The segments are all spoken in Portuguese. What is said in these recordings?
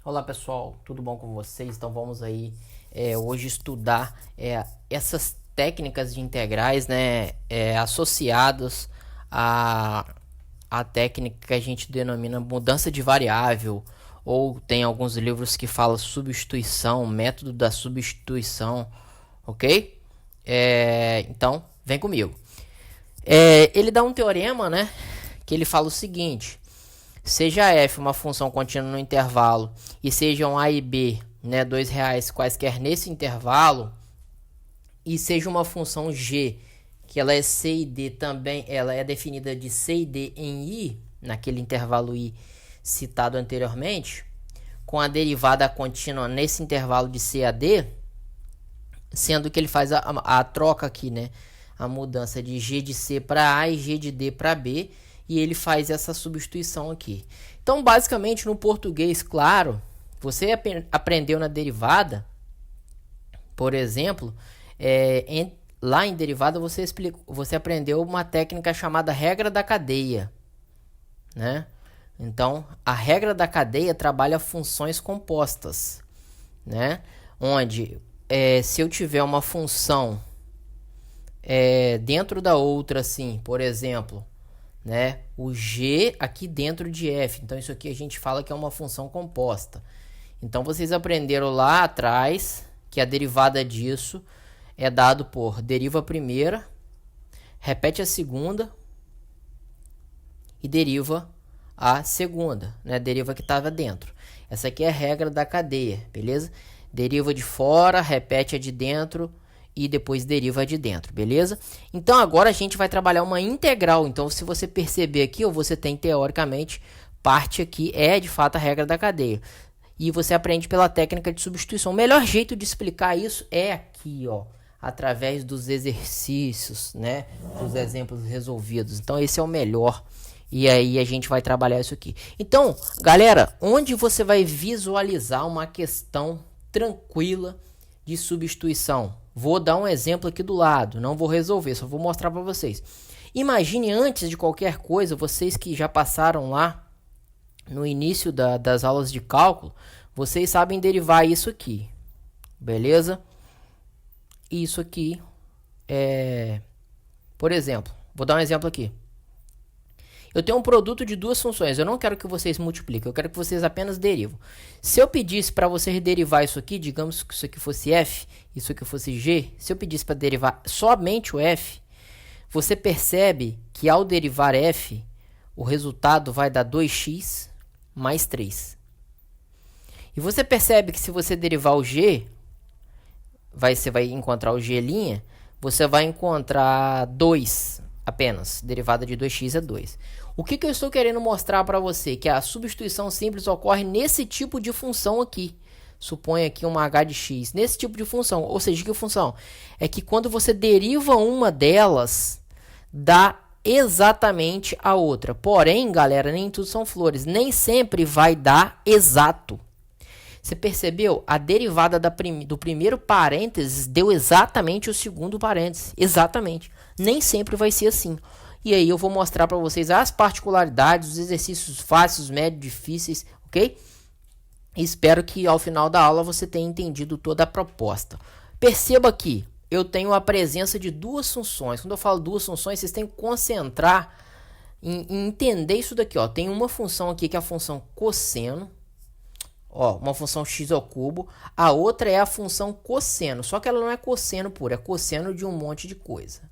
Olá pessoal, tudo bom com vocês? Então vamos aí hoje estudar essas técnicas de integrais, né, associadas à técnica que a gente denomina mudança de variável, ou tem alguns livros que falam substituição, método da substituição, ok? Então vem comigo. Ele dá um teorema, né, que ele fala o seguinte: seja f uma função contínua no intervalo e sejam a e b, né, dois reais quaisquer nesse intervalo, e seja uma função g, que ela é c e d também, ela é definida de c e d em i, naquele intervalo i citado anteriormente, com a derivada contínua nesse intervalo de c a d, sendo que ele faz a troca aqui, né, a mudança de g de c para a e g de d para b, e ele faz essa substituição aqui. Então, basicamente, no português, claro, você aprendeu na derivada, por exemplo, lá em derivada você aprendeu uma técnica chamada regra da cadeia, né? Então, a regra da cadeia trabalha funções compostas, né? Onde, se eu tiver uma função dentro da outra, assim, por exemplo, né, o g aqui dentro de f. Então isso aqui a gente fala que é uma função composta. Então vocês aprenderam lá atrás que a derivada disso é dado por deriva a primeira, repete a segunda e deriva a segunda, né? Deriva que estava dentro. Essa aqui é a regra da cadeia, beleza? Deriva de fora, repete a de dentro e depois deriva de dentro, beleza? Então agora a gente vai trabalhar uma integral. Então se você perceber aqui, você tem teoricamente parte aqui de fato a regra da cadeia. E você aprende pela técnica de substituição. O melhor jeito de explicar isso é aqui, ó, através dos exercícios, né, dos exemplos resolvidos. Então esse é o melhor. E aí a gente vai trabalhar isso aqui. Então, galera, onde você vai visualizar uma questão tranquila de substituição? Vou dar um exemplo aqui do lado, não vou resolver, só vou mostrar para vocês. Imagine, antes de qualquer coisa, vocês que já passaram lá no início das aulas de cálculo, vocês sabem derivar isso aqui, beleza? Isso aqui por exemplo, vou dar um exemplo aqui. Eu tenho um produto de duas funções. Eu não quero que vocês multipliquem, eu quero que vocês apenas derivam. Se eu pedisse para vocês derivar isso aqui, digamos que isso aqui fosse f, isso aqui fosse g. Se eu pedisse para derivar somente o f, você percebe que ao derivar f, o resultado vai dar 2x mais 3. E você percebe que se você derivar o g, você vai encontrar o g', você vai encontrar 2 apenas. Derivada de 2x é 2. O que eu estou querendo mostrar para você? Que a substituição simples ocorre nesse tipo de função aqui. Suponha aqui uma h de x. Nesse tipo de função. Ou seja, que função? É que quando você deriva uma delas, dá exatamente a outra. Porém, galera, nem tudo são flores. Nem sempre vai dar exato. Você percebeu? A derivada do primeiro parênteses deu exatamente o segundo parênteses. Exatamente. Nem sempre vai ser assim. E aí eu vou mostrar para vocês as particularidades, os exercícios fáceis, médios, difíceis, ok? Espero que ao final da aula você tenha entendido toda a proposta. Perceba que eu tenho a presença de duas funções. Quando eu falo duas funções, vocês têm que concentrar em entender isso daqui, ó. Tem uma função aqui que é a função cosseno. Ó, uma função x ao cubo. A outra é a função cosseno. Só que ela não é cosseno puro, é cosseno de um monte de coisa.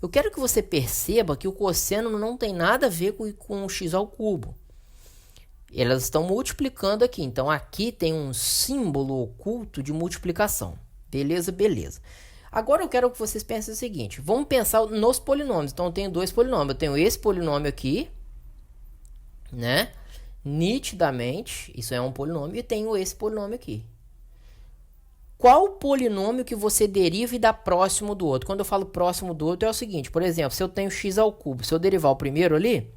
Eu quero que você perceba que o cosseno não tem nada a ver com o x ao cubo. Elas estão multiplicando aqui. Então, aqui tem um símbolo oculto de multiplicação. Beleza? Beleza. Agora, eu quero que vocês pensem o seguinte. Vamos pensar nos polinômios. Então, eu tenho dois polinômios. Eu tenho esse polinômio aqui, né? Nitidamente, isso é um polinômio. E tenho esse polinômio aqui. Qual polinômio que você deriva e dá próximo do outro? Quando eu falo próximo do outro é o seguinte, por exemplo, se eu tenho x ao cubo, se eu derivar o primeiro ali,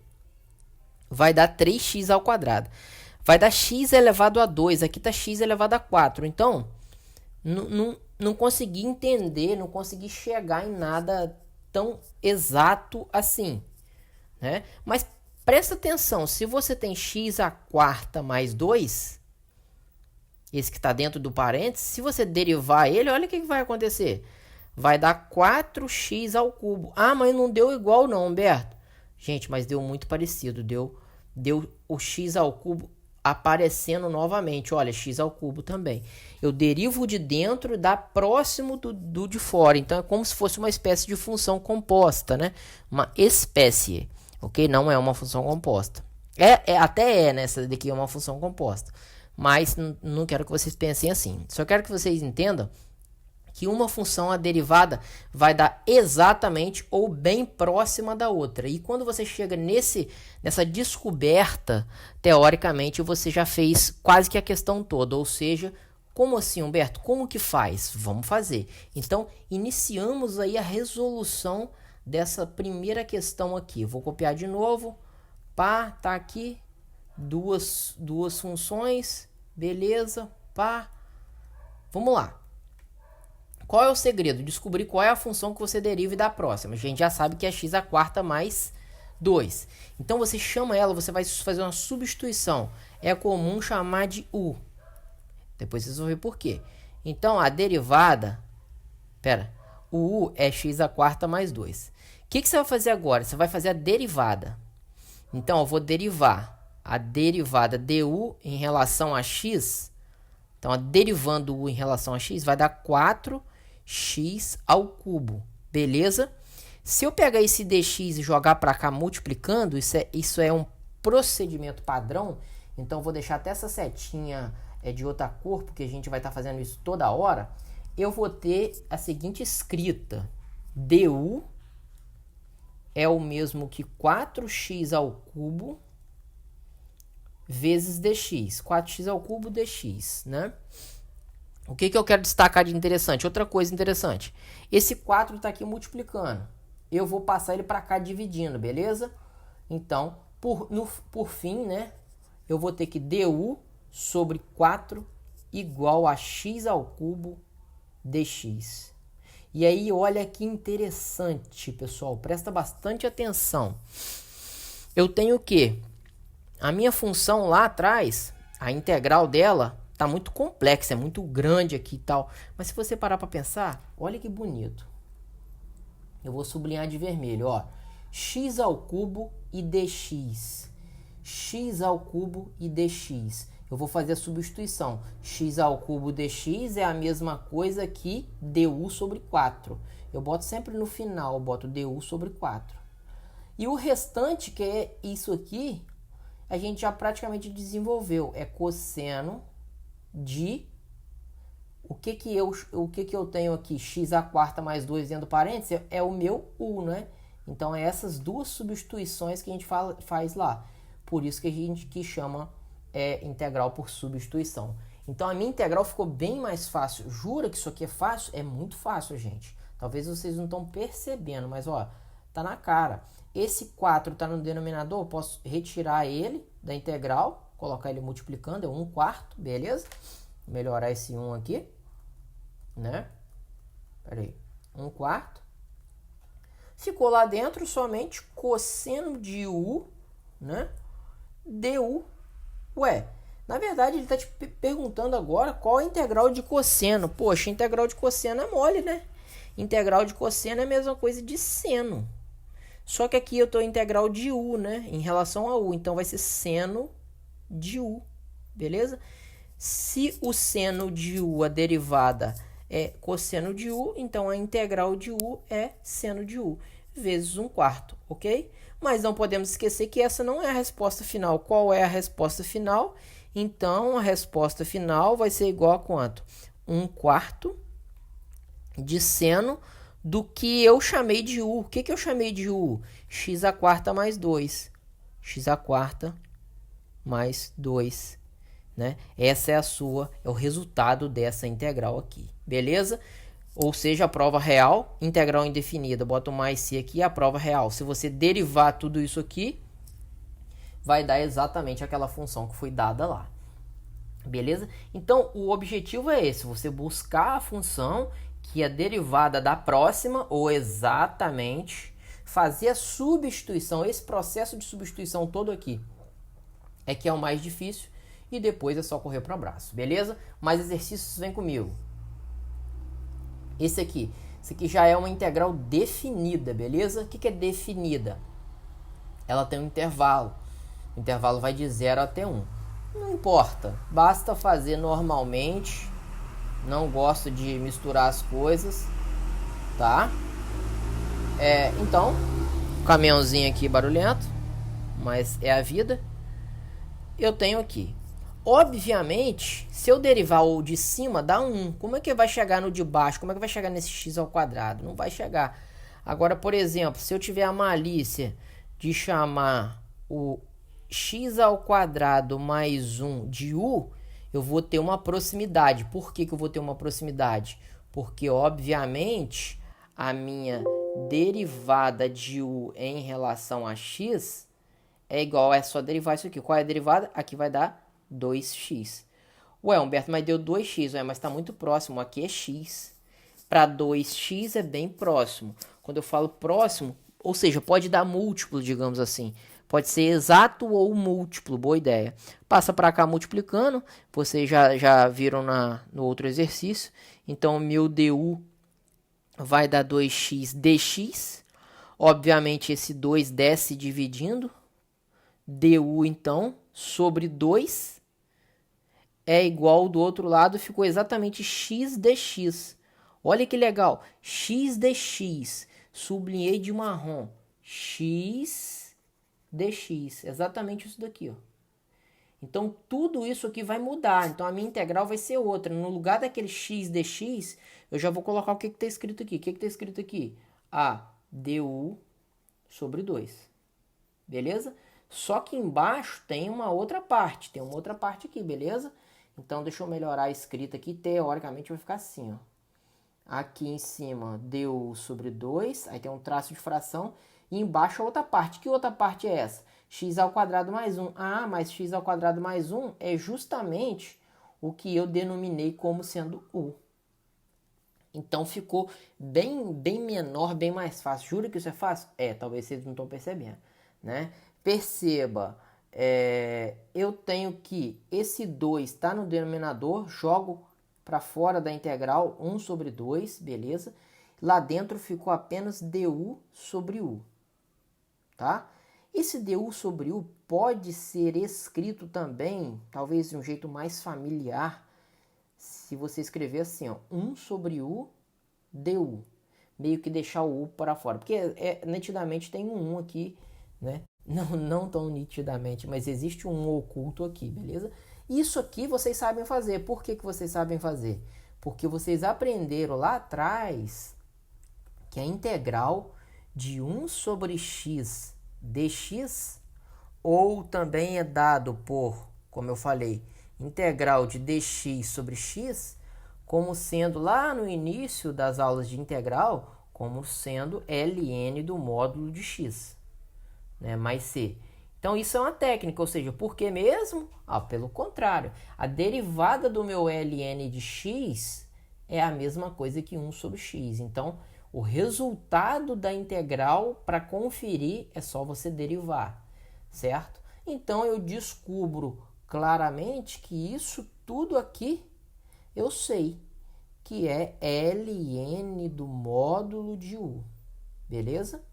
vai dar 3x ao quadrado. Vai dar x elevado a 2, aqui está x elevado a 4. Então, não consegui entender, não consegui chegar em nada tão exato assim, né? Mas presta atenção, se você tem x à quarta mais 2, esse que está dentro do parênteses, se você derivar ele, olha o que vai acontecer. Vai dar 4x ao cubo. Ah, mas não deu igual não, Humberto. Gente, mas deu muito parecido. Deu o x ao cubo aparecendo novamente. Olha, x ao cubo também. Eu derivo de dentro, dá próximo do de fora. Então, é como se fosse uma espécie de função composta, né? Uma espécie, ok? Não é uma função composta. Até é, né? Essa daqui é uma função composta. Mas não quero que vocês pensem assim. Só quero que vocês entendam que uma função, a derivada, vai dar exatamente ou bem próxima da outra. E quando você chega nessa descoberta, teoricamente, você já fez quase que a questão toda. Ou seja, como assim, Humberto? Como que faz? Vamos fazer. Então, iniciamos aí a resolução dessa primeira questão aqui. Vou copiar de novo. Pá, tá aqui. Duas funções. Beleza. Pá. Vamos lá. Qual é o segredo? Descobrir qual é a função que você deriva e dá próxima. A gente já sabe que é x à quarta mais 2. Então você chama ela, você vai fazer uma substituição. É comum chamar de u. Depois vocês vão ver por quê. Então a derivada, o u é x à quarta mais 2. O que você vai fazer agora? Você vai fazer a derivada. Então eu vou derivar a derivada du em relação a x. Então derivando u em relação a x vai dar 4x ao cubo, beleza? Se eu pegar esse dx e jogar para cá multiplicando, isso é um procedimento padrão, então eu vou deixar até essa setinha de outra cor, porque a gente vai estar fazendo isso toda hora. Eu vou ter a seguinte escrita: du é o mesmo que 4x ao cubo vezes dx, 4x ao cubo dx, né? O que eu quero destacar de interessante? Outra coisa interessante. Esse 4 está aqui multiplicando. Eu vou passar ele para cá dividindo, beleza? Então, por fim, né? Eu vou ter que du sobre 4 igual a x ao cubo dx. E aí, olha que interessante, pessoal. Presta bastante atenção. Eu tenho o quê? A minha função lá atrás, a integral dela tá muito complexa, é muito grande aqui e tal. Mas se você parar para pensar, olha que bonito. Eu vou sublinhar de vermelho, ó. X ao cubo e dx. X ao cubo e dx. Eu vou fazer a substituição. X ao cubo dx é a mesma coisa que du sobre 4. Eu boto sempre no final, eu boto du sobre 4. E o restante, que é isso aqui, a gente já praticamente desenvolveu. É cosseno de... O que eu tenho aqui? X à quarta mais 2 dentro do parênteses é o meu u, né? Então, é essas duas substituições que a gente faz lá. Por isso que a gente chama integral por substituição. Então, a minha integral ficou bem mais fácil. Jura que isso aqui é fácil? É muito fácil, gente. Talvez vocês não estão percebendo, mas ó, tá na cara. Esse 4 está no denominador, eu posso retirar ele da integral, colocar ele multiplicando, é 1/4, beleza? Vou melhorar esse 1 aqui, né? Pera aí, 1/4. Ficou lá dentro somente cosseno de u, né? Du. Ué, na verdade ele está te perguntando agora qual a integral de cosseno. Poxa, integral de cosseno é mole, né? Integral de cosseno é a mesma coisa de seno. Só que aqui eu estou integral de u, né? Em relação a u. Então vai ser seno de u. Beleza? Se o seno de u, a derivada, é cosseno de u, então a integral de u é seno de u vezes 1/4, ok? Mas não podemos esquecer que essa não é a resposta final. Qual é a resposta final? Então, a resposta final vai ser igual a quanto? 1/4 de seno do que eu chamei de u. O que eu chamei de u? X à quarta mais 2. X à quarta mais 2. Né? Essa é o resultado dessa integral aqui. Beleza? Ou seja, a prova real, integral indefinida. Bota um mais c aqui, a prova real. Se você derivar tudo isso aqui, vai dar exatamente aquela função que foi dada lá. Beleza? Então, o objetivo é esse. Você buscar a função que a derivada da próxima, ou exatamente, fazer a substituição. Esse processo de substituição todo aqui é que é o mais difícil. e depois é só correr para o abraço, beleza? Mais exercícios, vem comigo. Esse aqui já é uma integral definida, beleza? O que é definida? Ela tem um intervalo. O intervalo vai de 0 até 1. Não importa, basta fazer normalmente. Não gosto de misturar as coisas, tá? Então, caminhãozinho aqui barulhento, mas é a vida. Eu tenho aqui. Obviamente, se eu derivar o de cima, dá 1. Como é que vai chegar no de baixo? Como é que vai chegar nesse x ao quadrado? Não vai chegar. Agora, por exemplo, se eu tiver a malícia de chamar o x ao quadrado mais 1 de u, eu vou ter uma proximidade. Por que eu vou ter uma proximidade? Porque, obviamente, a minha derivada de u em relação a x é igual a só derivar isso aqui. Qual é a derivada? Aqui vai dar 2x. Ué, Humberto, mas deu 2x. Ué, mas está muito próximo. Aqui é x. Para 2x é bem próximo. Quando eu falo próximo, ou seja, pode dar múltiplo, digamos assim. Pode ser exato ou múltiplo. Boa ideia. Passa para cá multiplicando. Vocês já viram no outro exercício. Então, meu du vai dar 2x dx. Obviamente, esse 2 desce dividindo. Du, então, sobre 2 é igual do outro lado, ficou exatamente x dx. Olha que legal, x dx, sublinhei de marrom, x dx, exatamente isso daqui, ó. Então, tudo isso aqui vai mudar, então a minha integral vai ser outra. No lugar daquele x dx, eu já vou colocar o que está escrito aqui. O que está escrito aqui? A du sobre 2, beleza? Só que embaixo tem uma outra parte. Tem uma outra parte aqui, beleza? Então, deixa eu melhorar a escrita aqui. Teoricamente, vai ficar assim, ó. Aqui em cima, du sobre 2. Aí tem um traço de fração. E embaixo a outra parte. Que outra parte é essa? X ao quadrado mais 1. Ah, mas x ao quadrado mais 1 é justamente o que eu denominei como sendo u. Então, ficou bem menor, bem mais fácil. Jura que isso é fácil? Talvez vocês não estão percebendo, né? Perceba, eu tenho que esse 2 está no denominador, jogo para fora da integral 1 sobre 2, beleza? Lá dentro ficou apenas du sobre u, tá? Esse du sobre u pode ser escrito também, talvez de um jeito mais familiar, se você escrever assim, ó, 1 sobre u du, meio que deixar o u para fora, porque nitidamente tem um 1 aqui, né? Não tão nitidamente, mas existe um oculto aqui, beleza? Isso aqui vocês sabem fazer. Por que vocês sabem fazer? Porque vocês aprenderam lá atrás que a integral de 1 sobre x dx, ou também é dado por, como eu falei, integral de dx sobre x, como sendo lá no início das aulas de integral, como sendo ln do módulo de x. Né, mais c. Então, isso é uma técnica, ou seja, por que mesmo? Pelo contrário, a derivada do meu ln de x é a mesma coisa que 1 sobre x. Então, o resultado da integral, para conferir, é só você derivar, certo? Então, eu descubro claramente que isso tudo aqui eu sei, que é ln do módulo de u, beleza?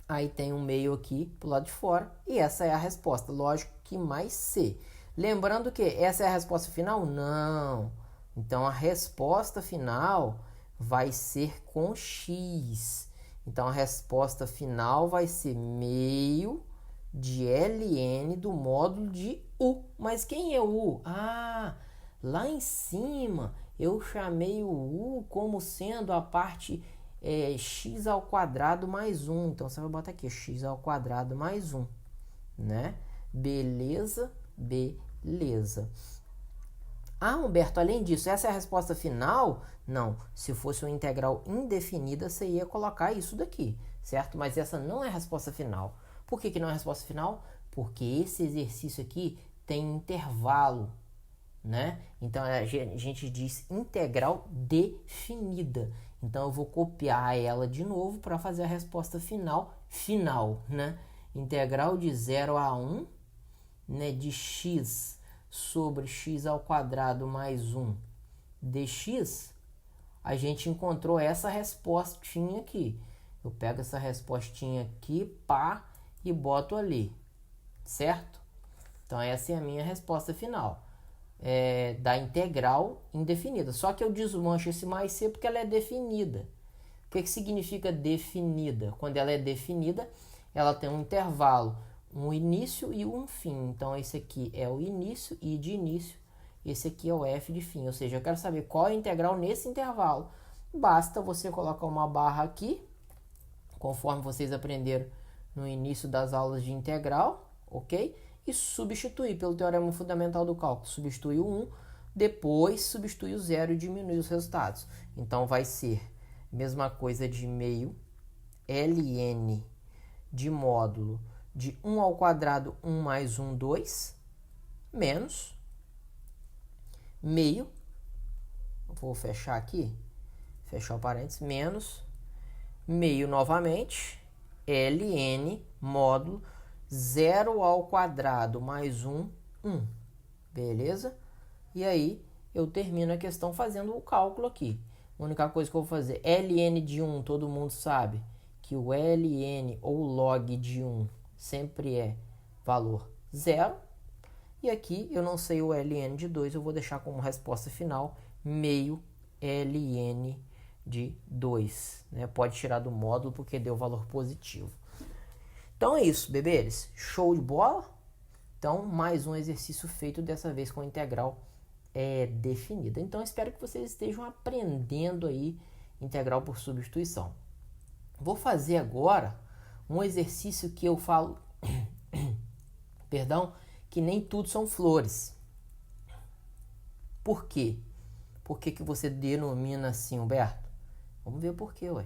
Aí tem um meio aqui pro lado de fora. E essa é a resposta. Lógico que mais C. Lembrando que essa é a resposta final? Não. Então, a resposta final vai ser com X. Então, a resposta final vai ser meio de ln do módulo de U. Mas quem é o U? Lá em cima eu chamei o U como sendo a parte x ao quadrado mais 1. Então, você vai botar aqui x ao quadrado mais 1. Né? Beleza? Beleza. Humberto, além disso, essa é a resposta final? Não. Se fosse uma integral indefinida, você ia colocar isso daqui, certo? Mas essa não é a resposta final. Por que não é a resposta final? Porque esse exercício aqui tem intervalo, né? Então, a gente diz integral definida. Então, eu vou copiar ela de novo para fazer a resposta final, né? Integral de 0 a 1, né, de x sobre x ao quadrado mais 1 dx, a gente encontrou essa respostinha aqui. Eu pego essa respostinha aqui, pá, e boto ali, certo? Então essa é a minha resposta final. Da integral indefinida. Só que eu desmancho esse mais c porque ela é definida. O que significa definida? Quando ela é definida, ela tem um intervalo, um início e um fim. Então esse aqui é o início, i de início. Esse aqui é o f de fim. Ou seja, eu quero saber qual é a integral nesse intervalo. Basta você colocar uma barra aqui, conforme vocês aprenderam no início das aulas de integral, ok? E substituir pelo teorema fundamental do cálculo. Substitui o 1, depois substitui o 0 e diminui os resultados. Então vai ser a mesma coisa de meio ln de módulo de 1 ao quadrado 1 mais 1, 2, menos meio, vou fechar aqui, fechar o parênteses, menos meio novamente, ln módulo 0 ao quadrado mais 1, 1. Beleza? E aí, eu termino a questão fazendo o cálculo aqui. A única coisa que eu vou fazer, ln de 1, todo mundo sabe que o ln ou log de 1 sempre é valor 0. E aqui, eu não sei o ln de 2, eu vou deixar como resposta final meio ln de 2. Né? Pode tirar do módulo porque deu valor positivo. Então é isso, bebês. Show de bola? Então, mais um exercício feito dessa vez com a integral definida. Então, espero que vocês estejam aprendendo aí integral por substituição. Vou fazer agora um exercício que eu falo, perdão, que nem tudo são flores. Por quê? Por que você denomina assim, Humberto? Vamos ver por quê, ué.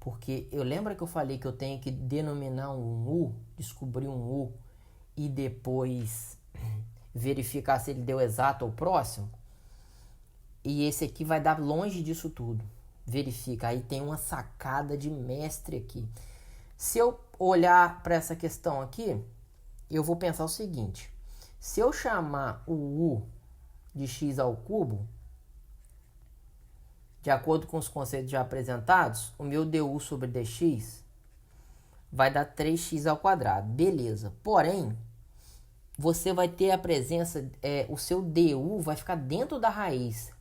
Porque eu lembro que eu falei que eu tenho que denominar um U, descobrir um U e depois verificar se ele deu exato ou próximo. E esse aqui vai dar longe disso tudo. Verifica, aí tem uma sacada de mestre aqui. Se eu olhar para essa questão aqui, eu vou pensar o seguinte. Se eu chamar o U de x ao cubo, de acordo com os conceitos já apresentados, o meu du sobre dx vai dar 3x ao quadrado. Beleza. Porém, você vai ter a presença, o seu du vai ficar dentro da raiz.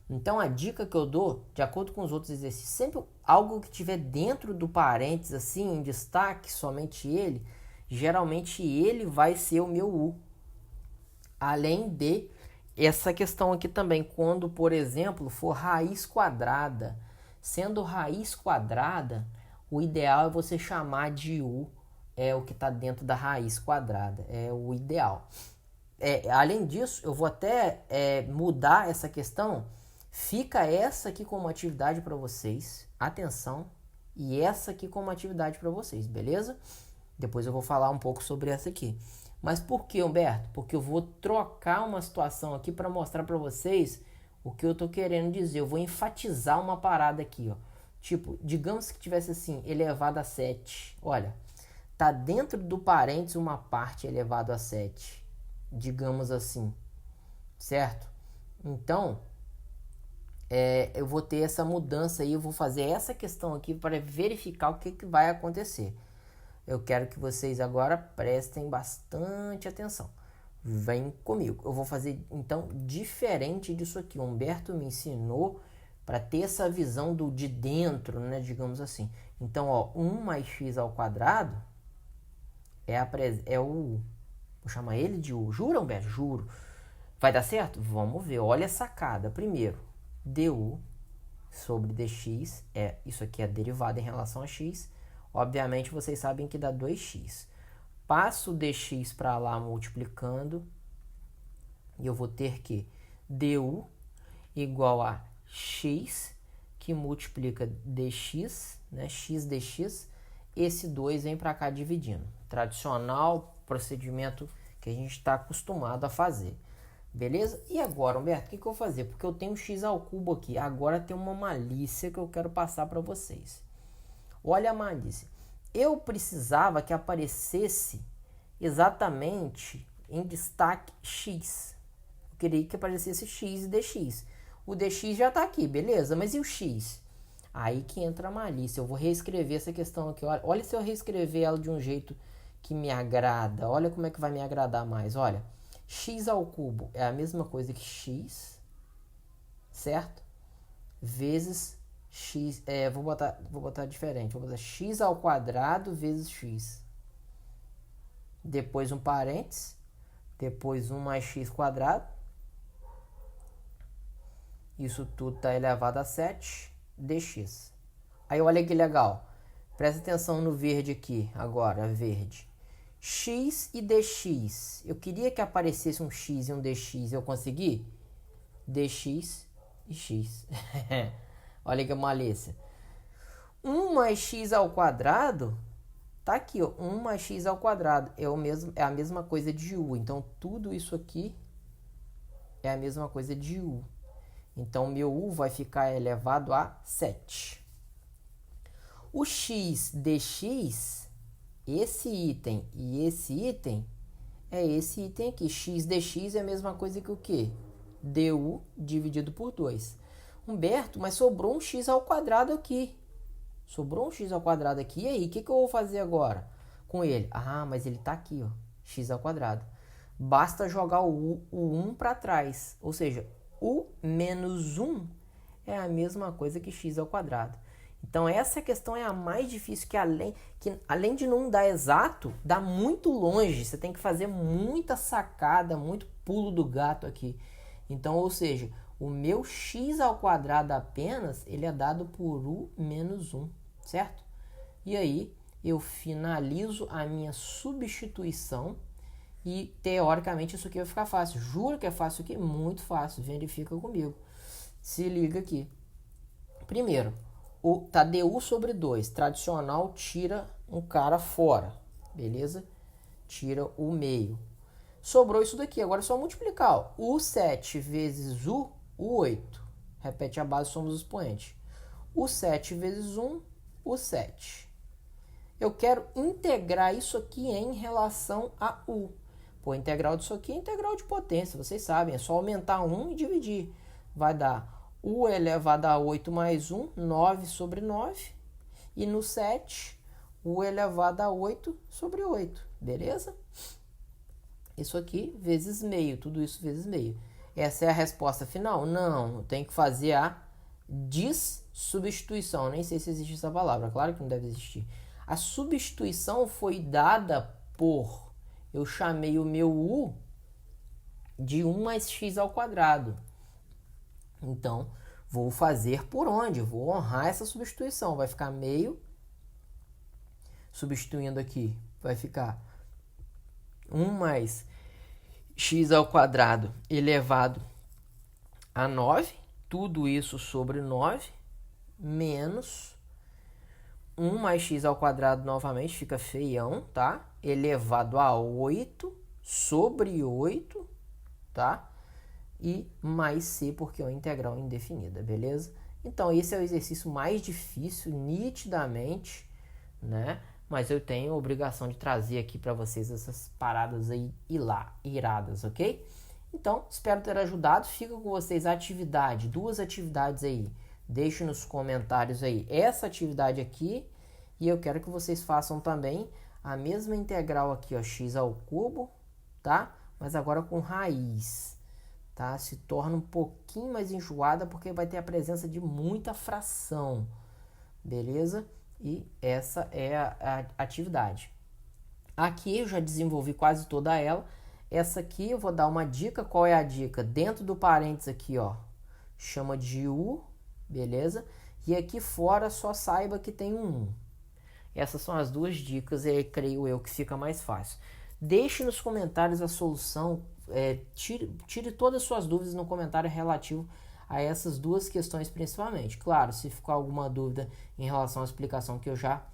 Então, a dica que eu dou, de acordo com os outros exercícios, sempre algo que estiver dentro do parênteses, assim, em destaque, somente ele, geralmente ele vai ser o meu u. Além de essa questão aqui também, quando, por exemplo, for raiz quadrada. Sendo raiz quadrada, o ideal é você chamar de u, o que está dentro da raiz quadrada. É o ideal. Além disso, eu vou até mudar essa questão. Fica essa aqui como atividade para vocês. Atenção. E essa aqui como atividade para vocês, beleza? Depois eu vou falar um pouco sobre essa aqui. Mas por que, Humberto? Porque eu vou trocar uma situação aqui para mostrar para vocês o que eu estou querendo dizer. Eu vou enfatizar uma parada aqui, ó. Tipo, digamos que tivesse assim, elevado a 7. Olha, tá dentro do parênteses uma parte elevado a 7. Digamos assim, certo? Então, eu vou ter essa mudança aí. Eu vou fazer essa questão aqui para verificar o que vai acontecer. Eu quero que vocês agora prestem bastante atenção. Vem comigo. Eu vou fazer, então, diferente disso aqui. O Humberto me ensinou para ter essa visão do de dentro, né? Digamos assim. Então, ó, 1 mais x ao quadrado é o... Vou chamar ele de u. Jura, Humberto? Juro. Vai dar certo? Vamos ver. Olha a sacada. Primeiro, du sobre dx. Isso aqui é derivada em relação a x. Obviamente, vocês sabem que dá 2x. Passo o dx para lá multiplicando. E eu vou ter que du igual a x, que multiplica dx, né? X dx. Esse 2 vem para cá dividindo. Tradicional procedimento que a gente está acostumado a fazer. Beleza? E agora, Humberto, o que eu vou fazer? Porque eu tenho x ao cubo aqui. Agora tem uma malícia que eu quero passar para vocês. Olha a malícia. Eu precisava que aparecesse exatamente em destaque x. Eu queria que aparecesse x e dx. O dx já está aqui, beleza, mas e o x? Aí que entra a malícia. Eu vou reescrever essa questão aqui. Olha se eu reescrever ela de um jeito que me agrada. Olha como é que vai me agradar mais. Olha, x ao cubo é a mesma coisa que x, certo? Vezes x, vou botar diferente. Vou botar x ao quadrado vezes x. Depois um parênteses. Depois 1 mais x quadrado. Isso tudo está elevado a 7 dx. Aí olha que legal. Presta atenção no verde aqui, agora, verde. X e dx. Eu queria que aparecesse um x e um dx. Eu consegui? Dx e x. Olha que malícia. 1 mais x ao quadrado, tá aqui, ó. 1 mais x ao quadrado é a mesma coisa de u. Então, tudo isso aqui é a mesma coisa de u. Então, meu u vai ficar elevado a 7. O x dx, esse item e esse item, é esse item aqui. X dx é a mesma coisa que o quê? Du dividido por 2. Humberto, mas sobrou um x ao quadrado aqui. Sobrou um x ao quadrado aqui. E aí, o que eu vou fazer agora com ele? Ah, mas ele está aqui, ó, x ao quadrado. Basta jogar o 1 para trás. Ou seja, u menos 1 é a mesma coisa que x ao quadrado. Então, essa questão é a mais difícil, que além de não dar exato, dá muito longe. Você tem que fazer muita sacada, muito pulo do gato aqui. Então, ou seja, o meu x ao quadrado apenas, ele é dado por u menos 1, certo? E aí, eu finalizo a minha substituição e, teoricamente, isso aqui vai ficar fácil. Juro que é fácil aqui? Muito fácil. Verifica comigo. Se liga aqui. Primeiro, tá du sobre 2. Tradicional, tira um cara fora. Beleza? Tira o meio. Sobrou isso daqui. Agora é só multiplicar. Ó. U7 vezes U8. Repete a base, somos os expoentes. U7 vezes 1, U7. Eu quero integrar isso aqui em relação a U. Pô, integral disso aqui é integral de potência, vocês sabem. É só aumentar 1 e dividir. Vai dar U elevado a 8 mais 1, 9 sobre 9. E no 7, U elevado a 8 sobre 8. Beleza? Isso aqui vezes meio, tudo isso vezes meio. Essa é a resposta final? Não, tem que fazer a dissubstituição. Nem sei se existe essa palavra, claro que não deve existir. A substituição foi dada por, eu chamei o meu u de 1 mais x ao quadrado. Então, vou fazer por onde? Vou honrar essa substituição. Vai ficar meio, substituindo aqui, vai ficar 1 mais x ao quadrado elevado a 9, tudo isso sobre 9, menos 1 mais x ao quadrado novamente, fica feião, tá? Elevado a 8 sobre 8, tá? E mais c, porque é uma integral indefinida, beleza? Então, esse é o exercício mais difícil, nitidamente, né? Mas eu tenho a obrigação de trazer aqui para vocês essas paradas aí iradas, ok? Então, espero ter ajudado. Fica com vocês a atividade, 2 atividades aí. Deixe nos comentários aí essa atividade aqui. E eu quero que vocês façam também a mesma integral aqui, ó, x ao cubo, tá? Mas agora com raiz, tá? Se torna um pouquinho mais enjoada porque vai ter a presença de muita fração, beleza? E essa é a atividade. Aqui eu já desenvolvi quase toda ela. Essa aqui eu vou dar uma dica. Qual é a dica? Dentro do parênteses aqui, ó, chama de u, beleza? E aqui fora só saiba que tem um 1. Essas são as 2 dicas e creio eu que fica mais fácil. Deixe nos comentários a solução. Tire todas as suas dúvidas no comentário relativo a essas 2 questões principalmente. Claro, se ficar alguma dúvida em relação à explicação que eu já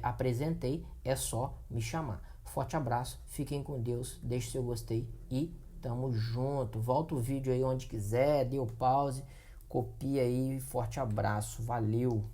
apresentei, é só me chamar. Forte abraço, fiquem com Deus, deixe seu gostei e tamo junto. Volta o vídeo aí onde quiser, dê o pause, copia aí, forte abraço, valeu!